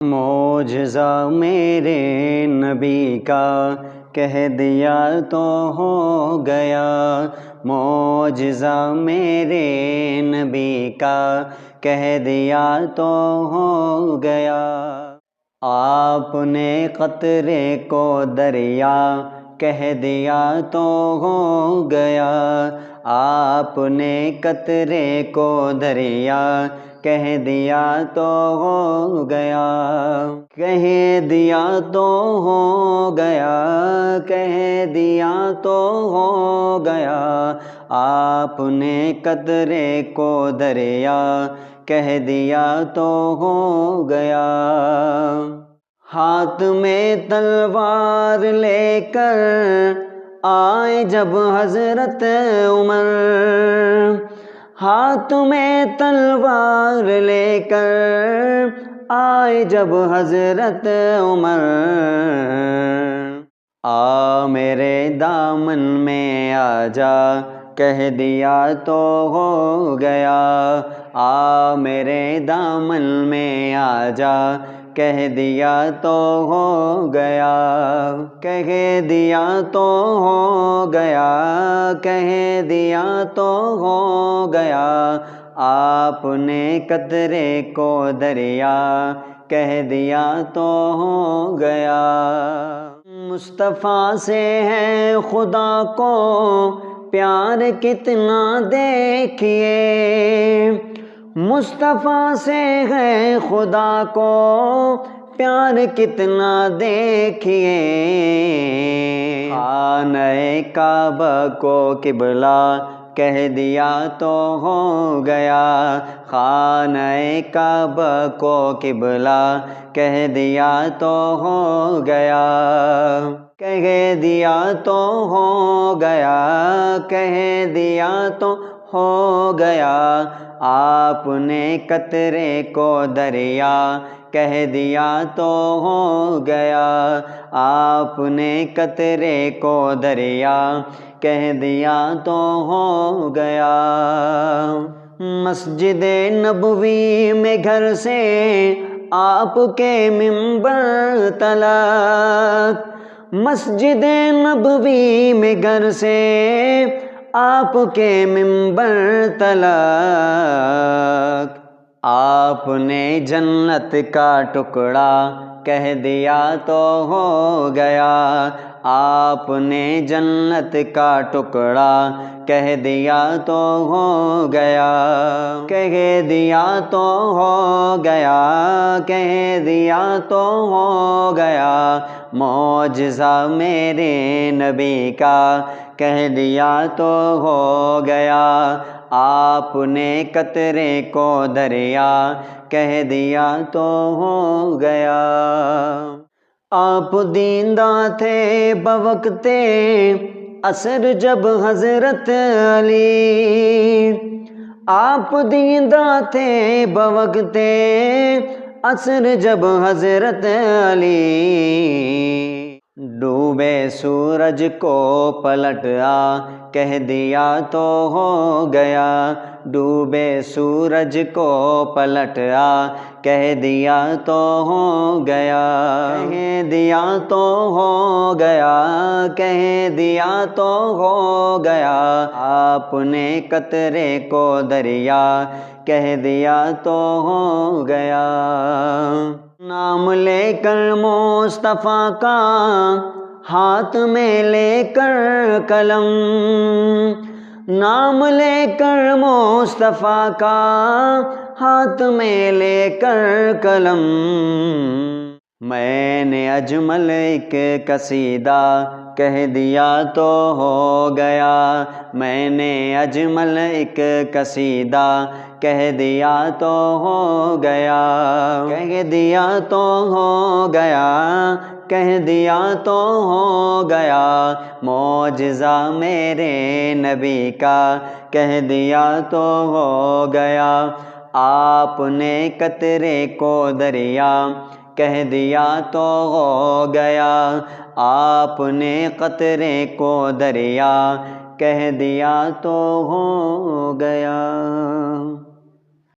معجزہ میرے نبی کا کہہ دیا تو ہو گیا، معجزہ میرے نبی کا کہہ دیا تو ہو گیا۔ آپ نے قطرے کو دریا کہہ دیا تو ہو گیا، آپ نے قطرے کو دریا کہہ دیا تو ہو گیا، کہہ دیا تو ہو گیا، کہہ دیا تو ہو گیا، آپ نے قطرے کو دریا کہہ دیا تو ہو گیا۔ ہاتھ میں تلوار لے کر آئے جب حضرت عمر، ہاتھ میں تلوار لے کر آئے جب حضرت عمر، آ میرے دامن میں آ جا کہہ دیا تو ہو گیا، آ میرے دامن میں آ جا کہہ دیا تو ہو گیا، کہہ دیا تو ہو گیا، کہہ دیا تو ہو گیا، آپ نے قطرے کو دریا کہہ دیا تو ہو گیا۔ مصطفیٰ سے ہے خدا کو پیار کتنا دیکھیے، مصطفیٰ سے ہے خدا کو پیار کتنا دیکھیے، خانہ کعبہ کو قبلہ کہہ دیا تو ہو گیا، خانہ کعبہ کو قبلہ کہہ دیا تو ہو گیا، کہہ دیا تو ہو گیا، کہہ دیا تو ہو گیا، آپ نے قطرے کو دریا کہہ دیا تو ہو گیا، آپ نے قطرے کو دریا کہہ دیا تو ہو گیا۔ مسجد نبوی میں گھر سے آپ کے منبر تلک، مسجد نبوی میں گھر سے آپ کے منبر تلک، آپ نے جنت کا ٹکڑا کہہ دیا تو ہو گیا، آپ نے جنت کا ٹکڑا کہہ دیا تو ہو گیا، کہہ دیا تو ہو گیا، کہہ دیا تو ہو گیا، معجزہ میرے نبی کا کہہ دیا تو ہو گیا، آپ نے قطرے کو دریا کہہ دیا تو ہو گیا۔ آپ دیندہ تھے بوقت عصر جب حضرت علی، آپ دیندہ تھے بوقت عصر جب حضرت علی، ڈوبے سورج کو پلٹ آ کہہ دیا تو ہو گیا، ڈوبے سورج کو پلٹ آ کہہ دیا تو ہو گیا، کہہ دیا تو ہو گیا، کہہ دیا تو ہو گیا، آپ نے قطرے کو دریا کہہ دیا تو ہو گیا۔ نام لے کر مصطفیٰ کا ہاتھ میں لے کر قلم، نام لے کر مصطفیٰ کا ہاتھ میں لے کر قلم، میں نے اجمل ایک قصیدہ کہہ دیا تو ہو گیا، میں نے اجمل ایک قصیدہ کہہ دیا تو ہو گیا، کہہ دیا تو ہو گیا، کہہ دیا تو ہو گیا، معجزہ میرے نبی کا کہہ دیا تو ہو گیا، آپ نے قطرے کو دریا کہہ دیا تو ہو گیا، آپ نے قطرے کو دریا کہہ دیا تو ہو گیا۔